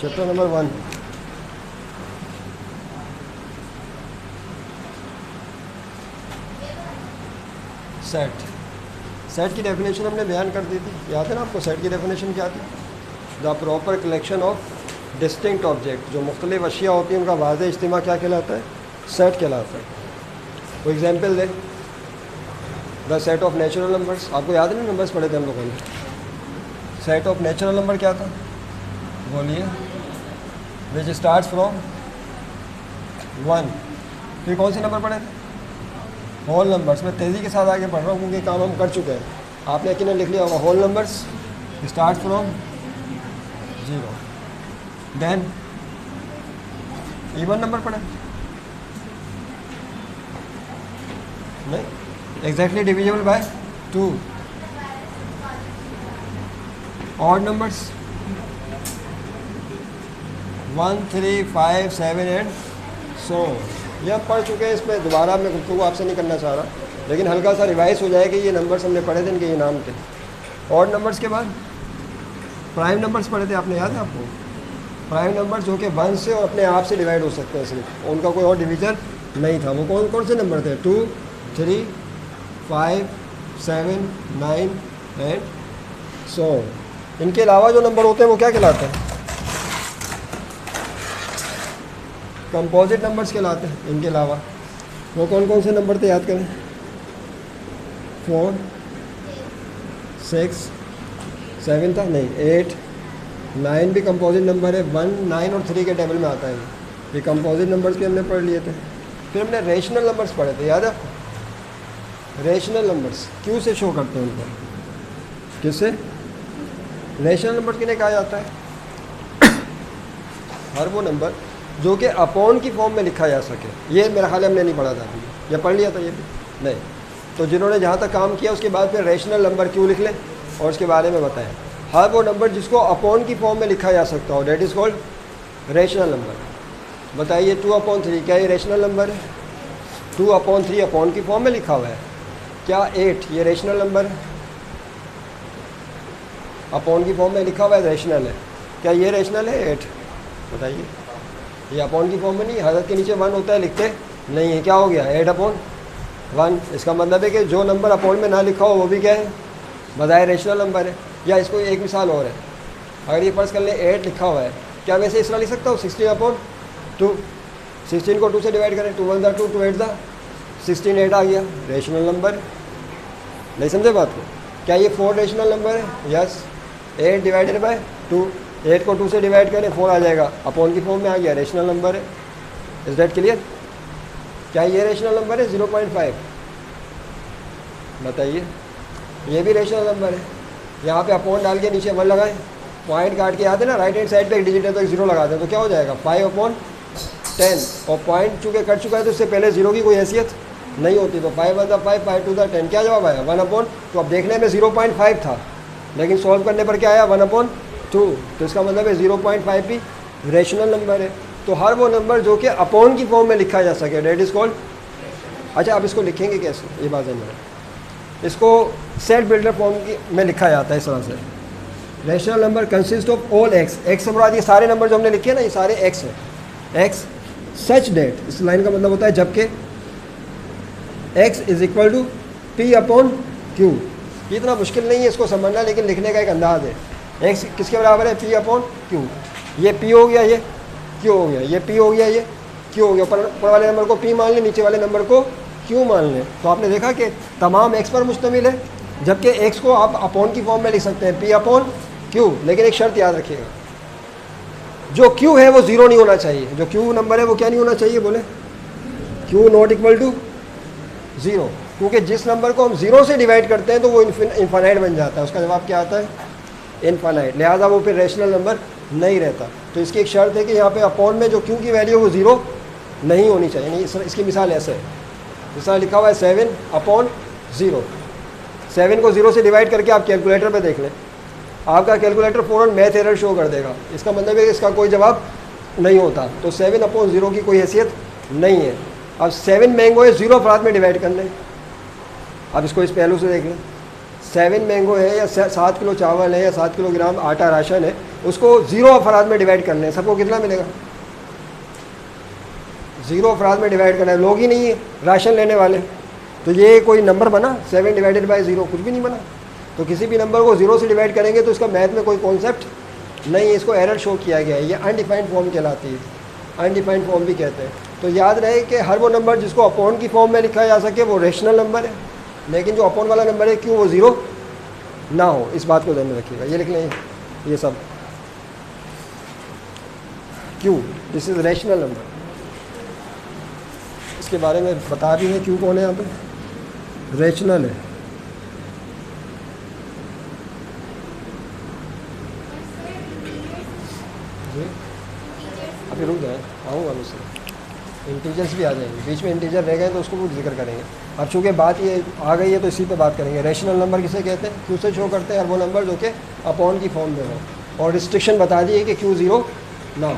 Chapter number 1। Set की definition हमने बयान कर दी थी, याद है ना आपको? सेट की डेफिनेशन क्या थी? The proper collection of distinct object, जो मुख्तलिफ अशिया होती हैं उनका वाज़ेह इज्तिमा क्या कहलाता है? सेट कहलाता है। कोई example they. The set of natural numbers, आपको याद है ना नंबर्स पढ़े थे हम लोगों ने? सेट ऑफ नेचुरल नंबर क्या था? बोलिए। Which start from 1। फिर कौन से नंबर पढ़े थे? Whole numbers. मैं तेज़ी के साथ आगे पढ़ रहा हूँ क्योंकि काम हम कर चुके हैं। आपने यकीनन लिख लिया होगा whole numbers start from 0। Then even number पढ़े? नहीं, exactly divisible by 2। Odd numbers 1, 3, 5, 7 and so. ये हम पढ़ चुके हैं, इसमें दोबारा मैं गुफ्तगू आपसे नहीं करना चाह रहा, लेकिन हल्का सा रिवाइज हो जाए कि ये नंबर्स हमने पढ़े थे, इनके ये नाम थे। ऑड नंबर्स के बाद प्राइम नंबर्स पढ़े थे, आपने याद है आपको? प्राइम नंबर्स जो कि 1 से और अपने आप से डिवाइड हो सकते हैं सिर्फ, उनका कोई और डिवीज़न नहीं था। वो कौन कौन से नंबर थे? 2, 3, 5, 7, 9 एंड सो। इनके अलावा जो नंबर होते हैं वो क्या कहलाते हैं? कंपोजिट नंबर्स कहलाते हैं। इनके अलावा वो कौन कौन से नंबर थे, याद करें? 4, 6, 7 था नहीं, 8, 9 भी कंपोजिट नंबर है। 1, 9 और 3 के टेबल में आता है। ये कंपोजिट नंबर्स भी हमने पढ़ लिए थे। फिर हमने रेशनल नंबर्स पढ़े थे, याद है आपको? रेशनल नंबर्स क्यों से शो करते हैं उनको? किससे? रेशनल नंबर किन्हें कहा जाता है? हर वो नंबर जो कि अपॉन की फॉर्म में लिखा जा सके। ये मेरा ख्याल हमने नहीं पढ़ा था अभी, या पढ़ लिया था ये भी नहीं। तो जिन्होंने जहाँ तक काम किया उसके बाद फिर रेशनल नंबर क्यों लिख लें और उसके बारे में बताएं। हर वो नंबर जिसको अपॉन की फॉर्म में लिखा जा सकता हो, that is called rational number. बताइए 2/3 क्या ये रेशनल नंबर है? 2/3 अपॉन की फॉर्म में लिखा हुआ है। क्या 8 ये रेशनल नंबर है? अपॉन की फॉर्म में लिखा हुआ है, रेशनल है। क्या ये रेशनल है 8? बताइए। ये अपॉन की फॉर्म में नहीं, हज़रत के नीचे 1 होता है, लिखते नहीं है। क्या हो गया? 8/1। इसका मतलब है कि जो नंबर अपॉन में ना लिखा हो वो भी क्या है? बजाय रेशनल नंबर है। या इसको एक मिसाल और है, अगर ये फर्ज कर ले 8 लिखा हुआ है, क्या वैसे इस तरह लिख सकता हूँ 16/2? 16 को 2 से डिवाइड करें, 2 1 2, 2 8 16, 8 आ गया, रेशनल नंबर। नहीं समझे बात को? क्या ये 4 रेशनल नंबर है? यस। 8 डिवाइडेड बाय 2, 8 को 2 से डिवाइड करें 4 आ जाएगा, अपॉन की फॉर्म में आ गया, रेशनल नंबर है। Is that clear? क्या ये रेशनल नंबर है 0.5? बताइए। ये भी रेशनल नंबर है। यहाँ पे अपॉन डाल के नीचे 1 लगाएं, पॉइंट काट के आते ना, राइट हैंड साइड पे एक डिजिट है तो एक 0 लगा दें, तो क्या हो जाएगा? 5/10। और पॉइंट चूँकि कट चुका है तो उससे पहले 0 की कोई हैसियत नहीं होती, तो 5 1 5, 5 2 10। क्या जवाब आया? 1/। तो अब देखने में 0.5 था, लेकिन सॉल्व करने पर क्या आया? 1/2। तो इसका मतलब है 0.5 भी रेशनल नंबर है। तो हर वो नंबर जो कि अपॉन की फॉर्म में लिखा जा सके, डेट इज़ कॉल्ड। अच्छा, अब इसको लिखेंगे कैसे? ये बात है मेरा। इसको सेट बिल्डर फॉर्म में लिखा जाता है इस तरह से। Rational number consist of all x. X से मुराद ये सारे नंबर जो हमने लिखे हैं ना, ये सारे एक्स हैं। एक्स सच डेट, इस लाइन का मतलब होता है जबकि x is equal to P/Q। ये इतना मुश्किल नहीं है इसको समझना, लेकिन लिखने का एक अंदाज है। एक्स किसके बराबर है? P/Q। ये P हो गया, ये Q हो गया, ये P हो गया, ये Q हो गया। ऊपर वाले नंबर को P मान लें, नीचे वाले नंबर को Q मान लें। तो आपने देखा कि तमाम एक्स पर मुश्तमिल है, जबकि एक्स को आप अपॉन की फॉर्म में लिख सकते हैं P/Q। लेकिन एक शर्त याद रखिएगा, जो Q है वो 0 नहीं होना चाहिए। जो Q नंबर है वो क्या नहीं होना चाहिए? बोले Q नॉट इक्वल टू 0, क्योंकि जिस नंबर को हम 0 से डिवाइड करते हैं तो वो इनफाइनाइट बन जाता है। उसका जवाब क्या आता है? इनफाइनाइट। लिहाजा वो फिर रेशनल नंबर नहीं रहता। तो इसकी एक शर्त है कि यहाँ पे अपॉन में जो Q की वैल्यू वो 0 नहीं होनी चाहिए। नहीं, इसकी मिसाल ऐसे है, जिस तरह लिखा हुआ है 7/0। 7 को 0 से डिवाइड करके आप कैलकुलेटर पे देख लें, आपका कैलकुलेटर फ़ौरन मैथ एरर शो कर देगा। इसका मतलब है कि इसका कोई जवाब नहीं होता। तो 7/0 की कोई हैसियत नहीं है। अब 7 मैंगो है, 0 अफराद में डिवाइड कर लें। अब इसको इस पहलू से देख लें, 7 मैंगो है या 7 किलो चावल है या 7 किलोग्राम आटा राशन है, उसको 0 अफराद में डिवाइड करने हैं, सबको कितना मिलेगा? 0 अफराद में डिवाइड करना है, लोग ही नहीं है राशन लेने वाले, तो ये कोई नंबर बना? 7 डिवाइडेड बाई 0 कुछ भी नहीं बना। तो किसी भी नंबर को 0 से डिवाइड करेंगे तो इसका मैथ में कोई कॉन्सेप्ट नहीं, इसको एरर शो किया गया है, ये अनडिफाइंड फॉर्म कहलाती है, अनडिफाइंड फॉर्म भी कहते हैं। तो याद रहे कि हर वो नंबर जिसको अपॉन की फॉर्म में लिखा जा सके वो रेशनल नंबर है, लेकिन जो अपॉन वाला नंबर है क्यों वो 0 ना हो, इस बात को ध्यान में रखिएगा। ये लिख लें ये सब क्यों, दिस इज़ रेशनल नंबर, इसके बारे में बता भी है क्यों कौन है यहाँ पे, रेशनल है। जी अभी रुक जाए, आऊँगा मुझसे, इंटीजर्स भी आ जाएंगे, बीच में इंटीजर रह गए तो उसको भी जिक्र करेंगे। अब चूँकि बात ये आ गई है तो इसी पे बात करेंगे। रेशनल नंबर किसे कहते हैं? क्यों से शो करते हैं? और वो नंबर जो कि अपॉन की फॉर्म में हो, और रिस्ट्रिक्शन बता दी है कि क्यों 0 ना हो।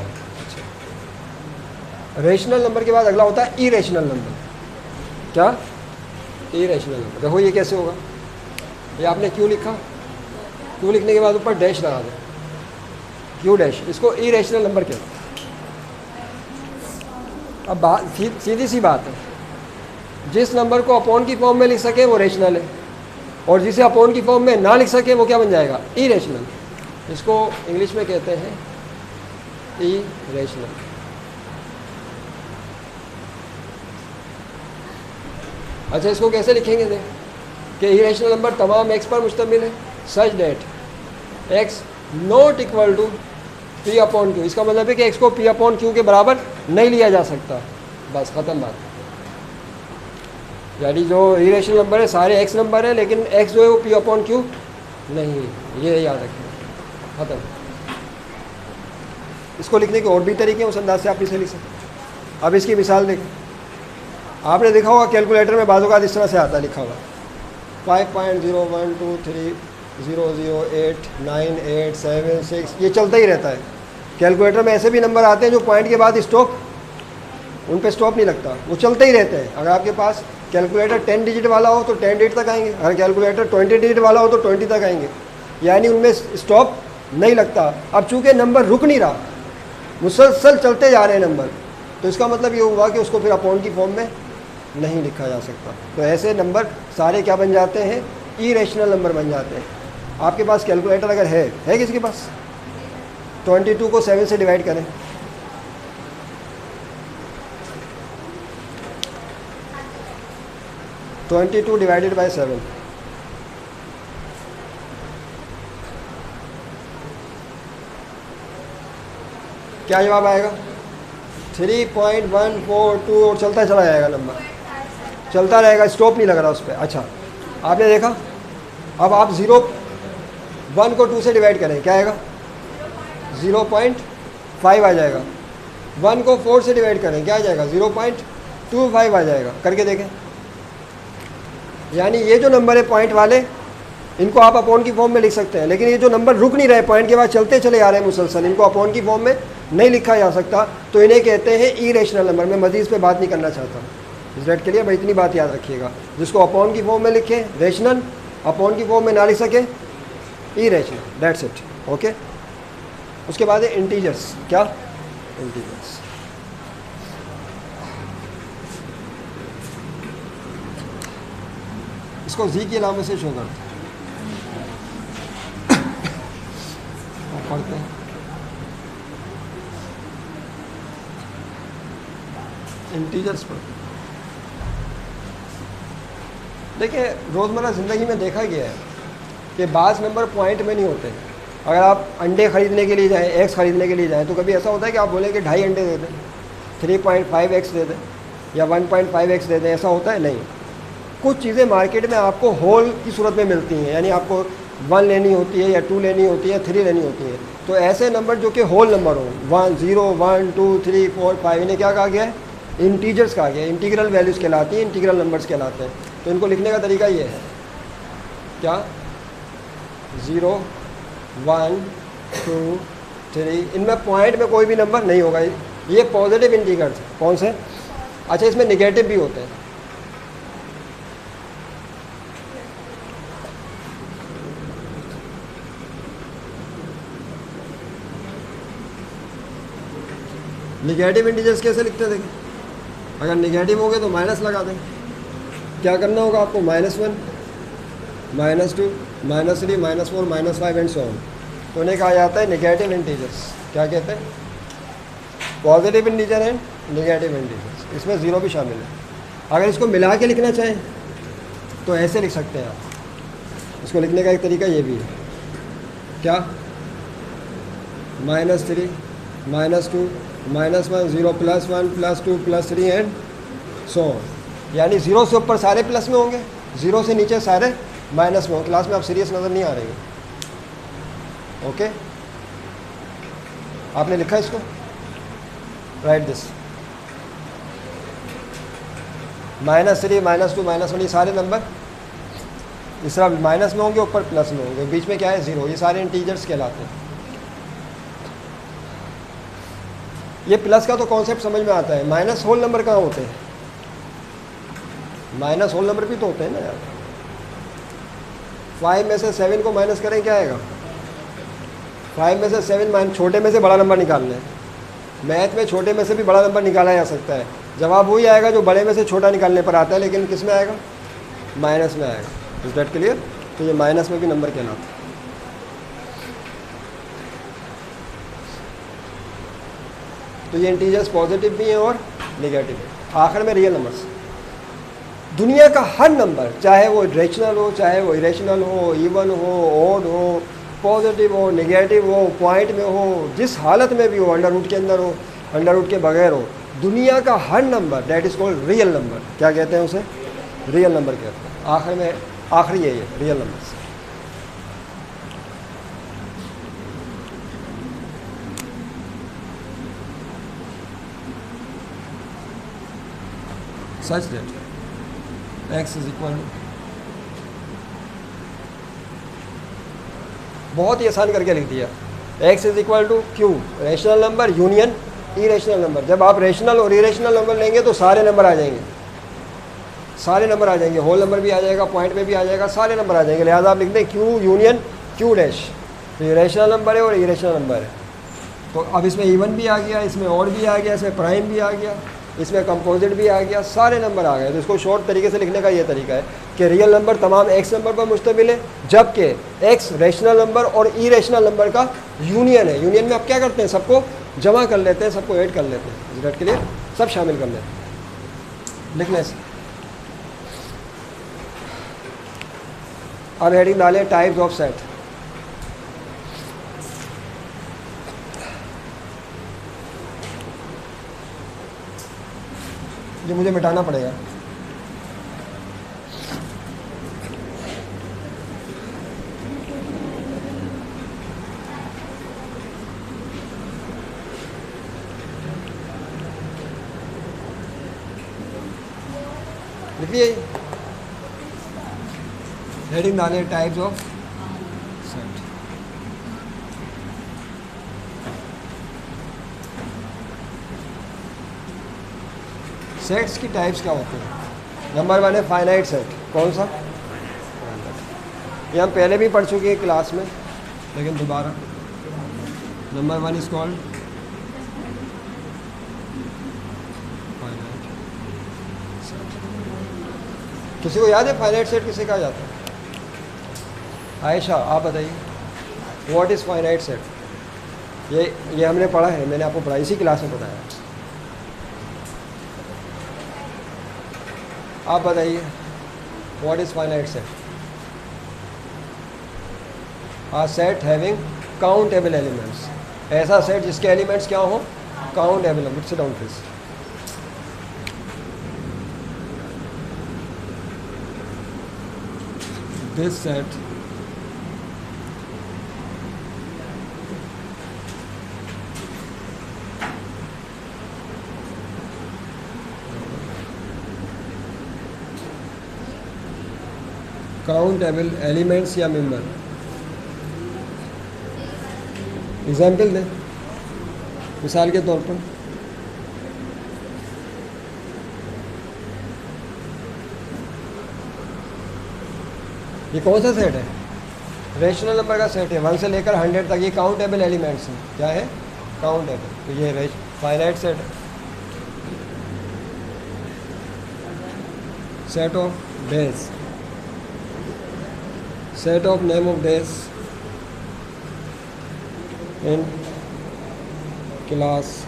रेशनल नंबर के बाद अगला होता है इरेशनल नंबर। क्या? Irrational number. देखो ये कैसे होगा, ये आपने क्यों लिखा, क्यों लिखने के बाद ऊपर डैश लगा दो, क्यू डैश, इसको इरेशनल नंबर कहते हैं। अब बात सीधी सी बात है, जिस नंबर को अपॉन की फॉर्म में लिख सके वो रेशनल है, और जिसे अपॉन की फॉर्म में ना लिख सके वो क्या बन जाएगा? इरेशनल। इसको इंग्लिश में कहते हैं इरेशनल। अच्छा इसको कैसे लिखेंगे देख कि इरेशनल नंबर तमाम एक्स पर मुश्तमिल है, such that x not equal to p upon q. इसका मतलब है कि एक्स को पी अपॉन क्यू के बराबर नहीं लिया जा सकता, बस ख़त्म बात। यानी जो इरेशनल नंबर है सारे एक्स नंबर है, लेकिन एक्स जो है वो पी अपॉन क्यू नहीं है, ये याद रखें, ख़त्म। इसको लिखने के और भी तरीके हैं, उस अंदाज से आप इसे लिख सकते। अब इसकी मिसाल देखें, आपने देखा होगा कैलकुलेटर में बाज़ औक़ात इस तरह से आता है लिखा हुआ 5.01230089876, ये चलता ही रहता है। कैलकुलेटर में ऐसे भी नंबर आते हैं जो पॉइंट के बाद स्टॉप, उन पे स्टॉप नहीं लगता, वो चलते ही रहते हैं। अगर आपके पास कैलकुलेटर 10 डिजिट वाला हो तो 10 डिजिट तक आएंगे, अगर कैलकुलेटर 20 डिजिट वाला हो तो 20 तक आएंगे, यानी उनमें स्टॉप नहीं लगता। अब चूँकि नंबर रुक नहीं रहा, मुसलसल चलते जा रहे हैं नंबर, तो इसका मतलब ये हुआ कि उसको फिर अपॉन की फॉर्म में नहीं लिखा जा सकता। तो ऐसे नंबर सारे क्या बन जाते हैं? इरेशनल नंबर बन जाते हैं। आपके पास कैलकुलेटर अगर है किसके पास? 22 को 7 से डिवाइड करें, (22 डिवाइडेड बाई 7) क्या जवाब आएगा? 3.142, और चलता चला जाएगा नंबर, चलता रहेगा, स्टॉप नहीं लग रहा उस पर। अच्छा आपने देखा, अब आप 1 को 2 से डिवाइड करें, क्या आएगा? 0.5 आ जाएगा। 1 को 4 से डिवाइड करें, क्या आ जाएगा? 0.25 आ जाएगा। करके देखें, यानी ये जो नंबर है पॉइंट वाले, इनको आप अपॉन की फॉर्म में लिख सकते हैं, लेकिन ये जो नंबर रुक नहीं रहे, पॉइंट के बाद चलते चले आ रहे हैं मुसलसल, इनको अपॉन की फॉर्म में नहीं लिखा जा सकता, तो इन्हें कहते हैं इरेशनल नंबर। मैं मजीद पे बात नहीं करना चाहता, इस डेट के लिए भाई इतनी बात याद रखिएगा। जिसको अपॉन की फॉर्म में लिखे रेशनल, अपॉन की फॉर्म में ना लिख सके इरेशनल, दैट्स इट। ओके, उसके बाद है इंटीजर्स। क्या? इंटीजर्स। इसको जी के नाम से शो करते हैं, पढ़ते हैं। इंटीजर्स पर देखिए, रोज़मर्रा ज़िंदगी में देखा गया है कि बाज़ नंबर पॉइंट में नहीं होते। अगर आप अंडे ख़रीदने के लिए जाएं, एग्स ख़रीदने के लिए जाएं, तो कभी ऐसा होता है कि आप बोलें कि 2.5 अंडे दे दें, 3.5x दे दें या 1.5x दे दें, ऐसा होता है? नहीं। कुछ चीज़ें मार्केट में आपको होल की सूरत में मिलती हैं, यानी आपको 1 लेनी होती है या 2 लेनी होती है, 3 लेनी होती है। तो ऐसे नंबर जो कि होल नंबर हो, 1 0 1 2 3 4 5, इन्हें क्या कहा गया है? इंटीजर्स कहा गया है। इंटीग्रल वैल्यूज़ कहलाती हैं, इंटीग्रल नंबर्स कहलाते हैं। तो इनको लिखने का तरीका ये है, क्या? 0 1 2 3, इनमें पॉइंट में कोई भी नंबर नहीं होगा। ये पॉजिटिव इंटीजर्स हैं। कौन से? अच्छा, इसमें निगेटिव भी होते हैं। निगेटिव इंटीजर्स कैसे लिखते हैं देखें, अगर निगेटिव हो गए तो माइनस लगा दें। क्या करना होगा आपको, -1, -2, -3, -4, -5 एंड सो ऑन। तो उन्हें कहा जाता है निगेटिव इंटीजर्स। क्या कहते हैं, positive integer and negative integers, इसमें ज़ीरो भी शामिल है। अगर इसको मिला के लिखना चाहें तो ऐसे लिख सकते हैं आप। इसको लिखने का एक तरीका ये भी है, क्या, -3, -2, -1, 0, +1, +2, +3 एंड सो ऑन। यानी 0 से ऊपर सारे प्लस में होंगे, 0 से नीचे सारे माइनस में होंगे। क्लास में आप सीरियस नज़र नहीं आ रही है। ओके, आपने लिखा इसको, राइट दिस, -3, -2, -1, ये सारे नंबर इस तरह माइनस में होंगे, ऊपर प्लस में होंगे, बीच में क्या है 0। ये सारे इंटीजर्स कहलाते हैं। ये प्लस का तो कॉन्सेप्ट समझ में आता है। माइनस होल नंबर कहाँ होते हैं, माइनस होल नंबर भी तो होते हैं ना यार। 5 में से 7 को माइनस करें, क्या आएगा, 5 में से 7 माइनस, छोटे में से बड़ा नंबर निकालना है। मैथ में छोटे में से भी बड़ा नंबर निकाला जा सकता है। जवाब वही आएगा जो बड़े में से छोटा निकालने पर आता है, लेकिन किस में आएगा, माइनस में आएगा। Is that clear. तो ये माइनस में भी नंबर कहलाता है। तो ये इंटीजर्स पॉजिटिव भी हैं और नेगेटिव है। आखिर में रियल नंबर्स, दुनिया का हर नंबर, चाहे वो रेशनल हो, चाहे वो इरेशनल हो, इवन हो, ऑड हो, पॉजिटिव हो, नेगेटिव हो, पॉइंट में हो, जिस हालत में भी हो, अंडर रूट के अंदर हो, अंडर रूट के बगैर हो, दुनिया का हर number that is called real number. क्या कहते हैं उसे, रियल नंबर कहते हैं। आखिर में आखिरी है ये real numbers. Such that x is equal to, बहुत ही आसान करके लिख दिया, x is equal to Q, rational number union irrational number. जब आप रेशनल और इरेशनल नंबर लेंगे तो सारे नंबर आ जाएंगे, सारे नंबर आ जाएंगे, होल नंबर भी आ जाएगा, पॉइंट में भी आ जाएगा, सारे नंबर आ जाएंगे। लिहाजा आप लिख दें क्यू यूनियन क्यू डैश। तो ये रेशनल नंबर है और इरेशनल नंबर है। तो अब इसमें इवन भी आ गया, इसमें ऑड भी आ गया, इसमें प्राइम भी आ गया, इसमें कंपोजिट भी आ गया, सारे नंबर आ गए। तो इसको शॉर्ट तरीके से लिखने का ये तरीका है कि रियल नंबर तमाम एक्स नंबर पर मुश्तमिल है, जबकि एक्स रेशनल नंबर और इरेशनल नंबर का यूनियन है। यूनियन में आप क्या करते हैं, सबको जमा कर लेते हैं, सबको ऐड कर लेते हैं, इस डेट के लिए सब शामिल कर लेते हैं लिखने से। अब हेडिंग डालें टाइप्स ऑफ सेट। ये मुझे मिटाना पड़ेगा। लिखिए, हेडिंग डालें टाइप्स ऑफ सेट। सेट्स की टाइप्स क्या होती हैं। नंबर 1 है फाइनाइट सेट। कौन सा, ये हम पहले भी पढ़ चुके हैं क्लास में, लेकिन दोबारा। Number 1 is called finite set. किसी को याद है फाइनाइट सेट किसे कहा जाता है? आयशा आप बताइए, व्हाट इज़ फाइनाइट सेट। ये हमने पढ़ा है, मैंने आपको पढ़ा, इसी क्लास में पढ़ाया। आप बताइए, what is finite set. A set having countable elements, ऐसा सेट जिसके एलिमेंट्स क्या हो, countable. Sit down please. This set countable elements या मेंबर। एग्जाम्पल दें, मिसाल के तौर पर ये कौन सा सेट है, रेशनल नंबर का सेट है, 1 से लेकर 100 तक। ये काउंटेबल एलिमेंट्स हैं। क्या है, काउंटेबल। तो ये finite set, set of days, set of name of days in class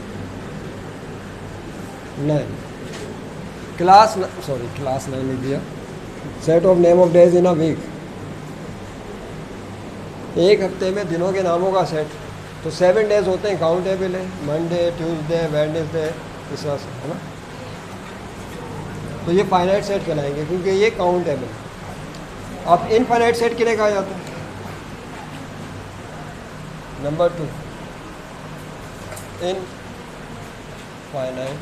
9, class 9 लिख दिया। Set of name of days in a week, एक हफ्ते में दिनों के नामों का सेट। तो 7 डेज होते हैं, काउंटेबल है, मंडे, ट्यूसडे, वेडनेसडे, इस तरह से, है ना। तो ये फाइनाइट सेट कहलाएंगे क्योंकि ये काउंटेबल। अब इनफाइनाइट सेट किन्हें कहा जाता है? Number 2, infinite.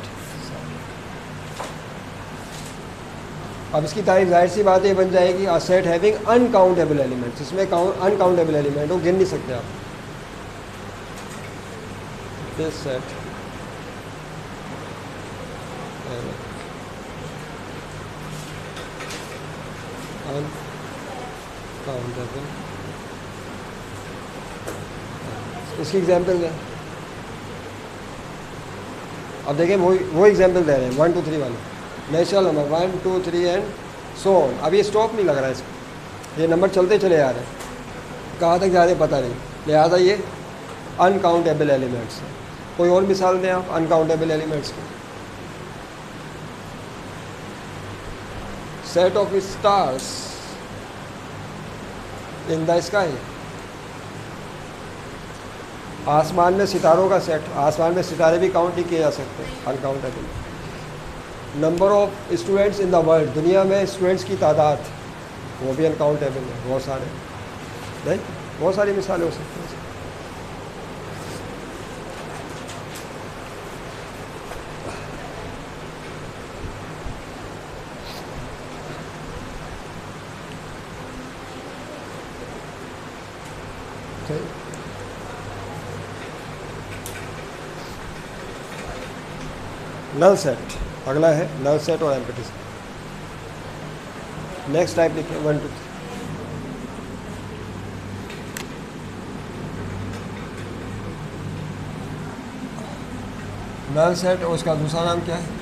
अब इसकी तारीफ जाहिर सी बात ये बन जाएगी, a set having uncountable elements, इसमें अनकाउंटेबल एलिमेंट हो, गिन नहीं सकते आप। दिस सेट अनकाउंटेबल, इसकी एग्जाम्पल है। अब देखें वो एग्जाम्पल दे रहे हैं 1 2 3 वाले natural number 1 2 3 and so on. अब ये स्टॉप नहीं लग रहा है इसको, ये नंबर चलते चले आ रहे हैं, कहाँ तक जा रहे हैं पता नहीं, लिहाजा ये अनकाउंटेबल एलिमेंट्स हैं। कोई और मिसाल दें आप अनकाउंटेबल एलिमेंट्स की? Set of stars in the sky, आसमान में सितारों का सेट, आसमान में सितारे भी काउंट नहीं किए जा सकते, uncountable. Number of students in the world, दुनिया में स्टूडेंट्स की तादाद, वो भी अनकाउंटेबल है, बहुत सारे, नहीं बहुत सारी मिसालें हो सकती हैं। नल सेट, अगला है नल सेट और एम्प्टी सेट। नेक्स्ट टाइप लिखिए 1 2 3। नल सेट और उसका दूसरा नाम क्या है?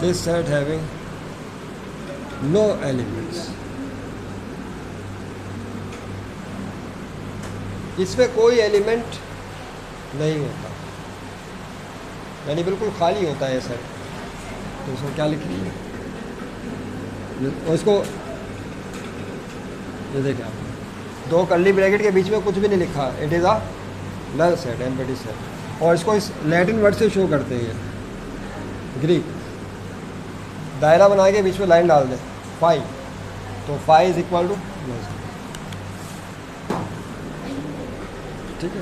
This set having no elements, इसमें कोई एलिमेंट नहीं होता, यानी बिल्कुल खाली होता है सेट। तो उसको क्या लिखेंगे? और इसको ये देखिए आप, 2 कर्ली ब्रैकेट के बीच में कुछ भी नहीं लिखा, it is a null set, empty set. और इसको इस लैटिन वर्ड से शो करते हैं, ग्रीक। दायरा बना के बीच में लाइन डाल दें, 5, तो 5 इज इक्वल टू, ठीक है।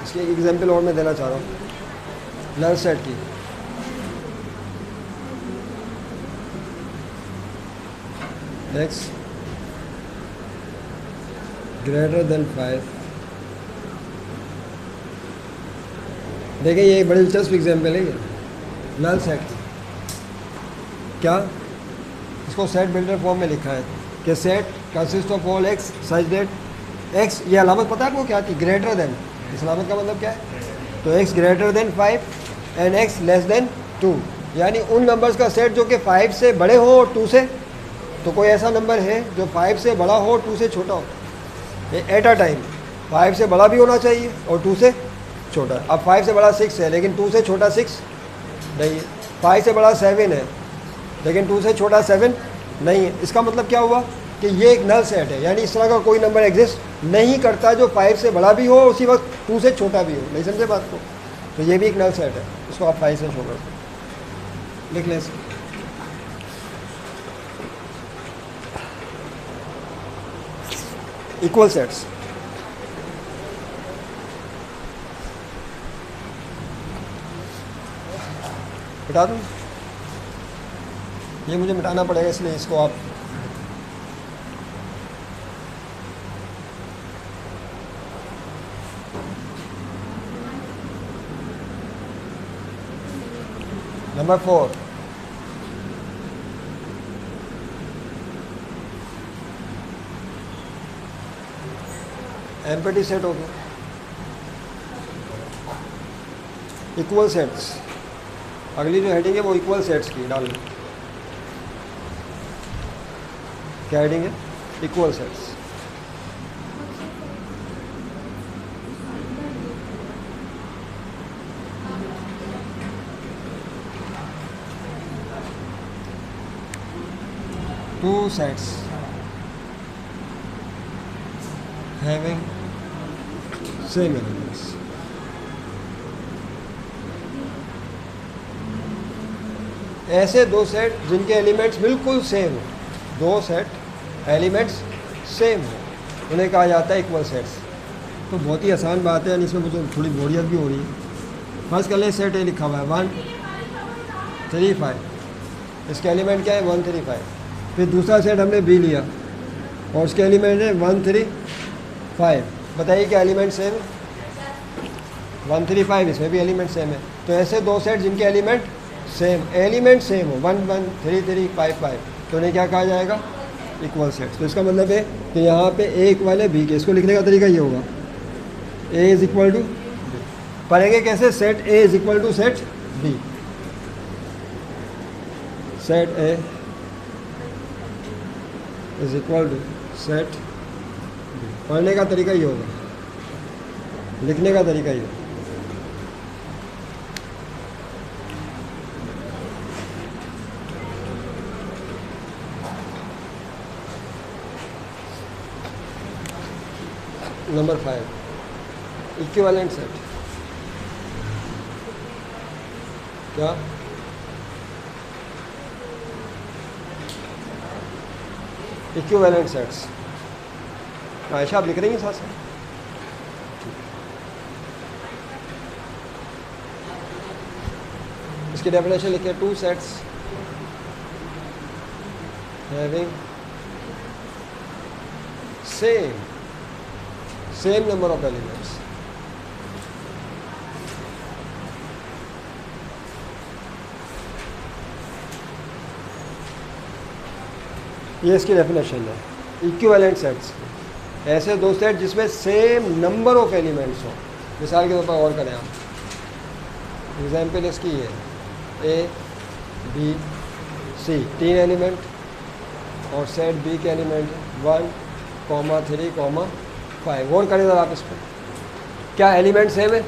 इसकी एक एग्जांपल और मैं देना चाह रहा हूँ नल सेट की। x ग्रेटर देन 5, देखिए ये एक बड़ी दिलचस्प एग्जाम्पल है ये नल सेट की। क्या इसको सेट बिल्डर फॉर्म में लिखा है कि set consist of all x such that x, ये अलामत पता है आपको क्या थी? Greater than. इस अलामत का मतलब क्या है? तो x greater than 5 and x less than 2, यानी उन नंबर्स का सेट जो कि 5 से बड़े हो और 2 से, तो कोई ऐसा नंबर है जो 5 से बड़ा हो और 2 से छोटा हो, एट अ टाइम 5 से बड़ा भी होना चाहिए और 2 से छोटा। अब 5 से बड़ा 6 है लेकिन 2 से छोटा 6 नहीं है, 5 से बड़ा 7 है लेकिन 2 से छोटा 7 नहीं है। इसका मतलब क्या हुआ कि ये एक नल सेट है, यानी इस तरह का कोई नंबर एग्जिस्ट नहीं करता जो 5 से बड़ा भी हो उसी वक्त 2 से छोटा भी हो। नहीं समझे बात को? तो ये भी एक नल सेट है, इसको आप 5 से छोड़ लिख लें। इक्वल सेट्स, बता दूँ ये मुझे मिटाना पड़ेगा, इसलिए इसको आप नंबर 4, एम्प्टी सेट हो गया, इक्वल सेट्स। अगली जो हेडिंग है वो इक्वल सेट्स की डाल लो। क्या हेडिंग है? Equal sets. Two sets having same elements. ऐसे दो सेट जिनके एलिमेंट्स बिल्कुल सेम हो, दो सेट एलिमेंट्स सेम हो, उन्हें कहा जाता है इक्वल सेट्स। तो बहुत ही आसान बात है, यानी इसमें मुझे थोड़ी बोरियत भी हो रही है। फर्स्ट कर ले, सेट ए लिखा हुआ है 1 3 5, इसके एलिमेंट क्या है 1 3 5। फिर दूसरा सेट हमने बी लिया और उसके एलिमेंट है 1 3 5। बताइए क्या एलिमेंट सेम है? 1 3 5, इसमें भी एलिमेंट सेम है। तो ऐसे दो सेट जिनके एलिमेंट सेम हो 1 1 3 3 5 5, तो उन्हें क्या कहा जाएगा? Equal sets. तो इसका मतलब है कि यहाँ पे ए इक्वल है बी के। इसको लिखने का तरीका ये होगा, ए इज इक्वल टू, पढ़ेंगे कैसे? Set A is equal to set B. Set A is equal to set, पढ़ने का तरीका ये होगा, लिखने का तरीका ये होगा। Number 5, equivalent set. क्या? Equivalent sets. आयशा आप लिख रही हैं साथ साथ? इसकी डेफिनेशन लिखे, two sets having same number of elements. ये इसकी डेफिनेशन है, इक्विवेलेंट सेट्स। ऐसे दो सेट जिसमें सेम नंबर ऑफ एलिमेंट्स हो। मिसाल के तौर पर और करें आप, एग्जाम्पल इसकी है ए बी सी, 3 एलिमेंट और सेट बी के एलिमेंट 1 3 5। गौर करें जरा आप इस पर, क्या एलिमेंट सेम है?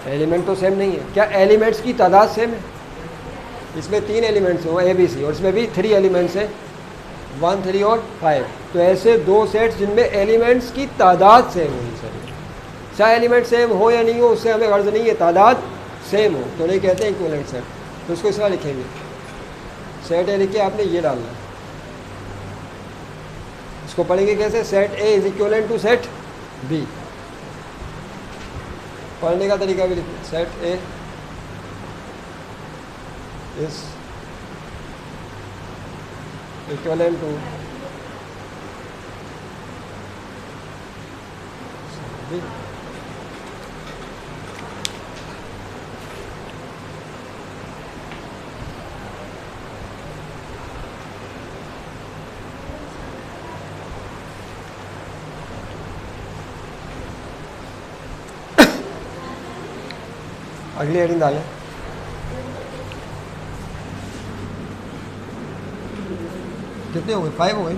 एलिमेंट तो सेम नहीं है। क्या एलिमेंट्स की तादाद सेम है? इसमें 3 एलिमेंट्स हैं, ए बी सी, और इसमें भी 3 एलिमेंट्स हैं, 1 3 और 5। तो ऐसे दो सेट्स जिनमें एलिमेंट्स की तादाद सेम होनी चाहिए। चाहे एलिमेंट सेम हो या नहीं हो, उससे हमें गर्ज नहीं है, तादाद सेम हो तो नहीं कहते हैं इक्विवेलेंट सेट। तो इसको इस तरह लिखेंगे, सेट ए लिख के आपने ये डालना है। इसको पढ़ेंगे कैसे? Set A is equivalent to set B. पढ़ने का तरीका भी लिखिए, set A is equivalent to B. अगली हेडिंग डालें, कितने हो गए? 5 हो गए।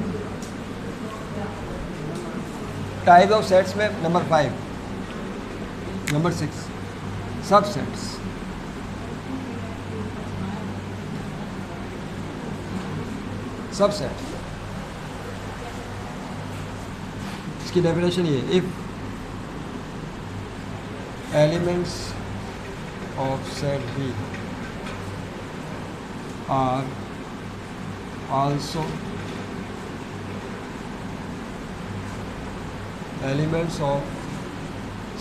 टाइप ऑफ सेट्स में नंबर 5, नंबर 6 सबसेट्स। सबसेट, इसकी डेफिनेशन ये, if elements of set B are also elements of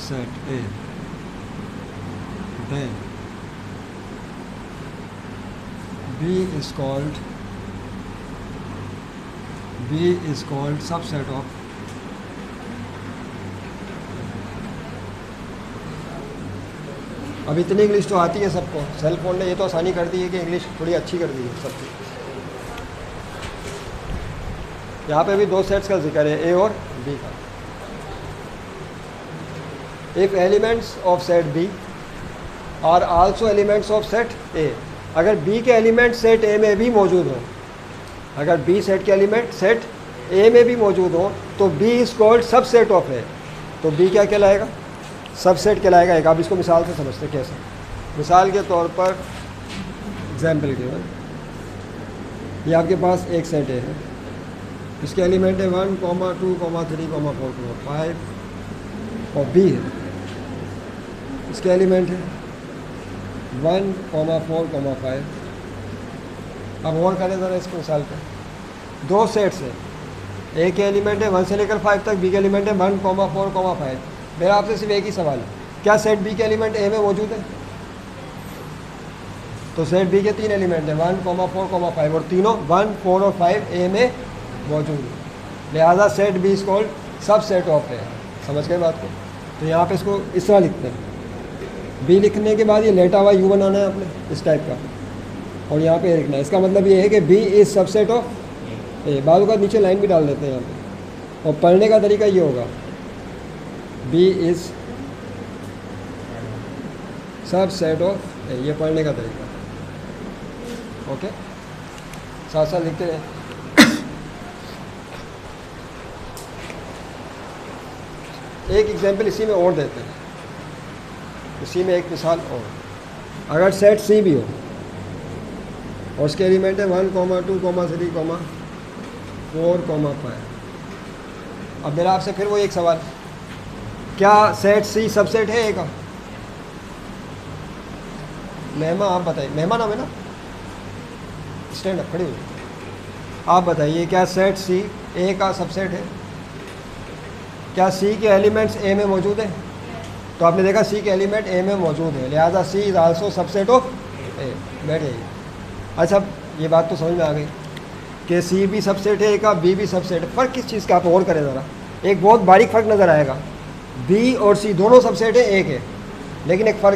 set A, then B is called subset of अब इतनी इंग्लिश तो आती है सबको, सेल फोन ने ये तो आसानी कर दी है कि इंग्लिश थोड़ी अच्छी कर दी है सबकी। यहाँ पे भी दो सेट्स का जिक्र है, ए और बी का। If elements of set B are also elements of set A, अगर बी के एलिमेंट सेट ए में भी मौजूद हो, अगर बी सेट के एलिमेंट सेट ए में भी मौजूद हो तो B is called subset of A. तो बी क्या कहलाएगा? सबसेट कहलाएगा एक। आप इसको मिसाल से समझते कैसे? मिसाल के तौर पर एग्जाम्पल के बाद ये आपके पास एक सेट ए है, इसके एलिमेंट है 1, 2, 3, 4, 5 और बी है, इसके एलिमेंट है 1, 4, 5। अब और करें ज़रा इसको मिसाल पे, दो सेट्स हैं, ए के एलिमेंट है 1 से लेकर 5 तक, बी के एलिमेंट है 1, 4, 5। मेरा आपसे सिर्फ एक ही सवाल है, क्या सेट बी के एलिमेंट ए में मौजूद है? तो सेट बी के 3 एलिमेंट हैं 1, 4, 5 और तीनों 1, 4 और 5 ए में मौजूद है, लिहाजा सेट बी इज कॉल्ड सब सेट ऑफ ए। समझ गए बात को? तो यहाँ पे इसको इस तरह लिखते हैं, बी लिखने के बाद ये लेटा हुआ यू बनाना है आपने इस टाइप का, और यहाँ पे लिखना है। इसका मतलब ये है कि बी इज सबसेट ऑफ ए। बाजू का नीचे लाइन भी डाल देते हैं यहाँ पे, और पढ़ने का तरीका ये होगा, बी इज सबसेट ऑफ ए, ये पढ़ने का तरीका। ओके, साथ साथ लिखते हैं। एक एग्जाम्पल इसी में और देते हैं, इसी में एक मिसाल और। अगर सेट सी भी हो और उसके एलिमेंट है 1, 2, 3, 4, 5। अब मेरा आपसे फिर वो एक सवाल, क्या सेट सी सबसेट है ए का? मेहमा आप बताइए, मेहमा नाम है ना, स्टैंड अप खड़ी हुई, आप बताइए क्या सेट सी ए का सबसेट है? क्या सी के एलिमेंट्स ए में मौजूद हैं? तो आपने देखा सी के एलिमेंट ए में मौजूद है, लिहाजा सी इज़ आल्सो सबसेट ऑफ ए। बैठ जाइए। अच्छा, ये बात तो समझ में आ गई कि सी भी सबसेट है ए का, बी भी सबसेट है। फ़र्क किस चीज़ का? आप और करें ज़रा, एक बहुत बारीक फ़र्क नज़र आएगा, बी और सी दोनों सबसेट है ए के, लेकिन एक फ़र्क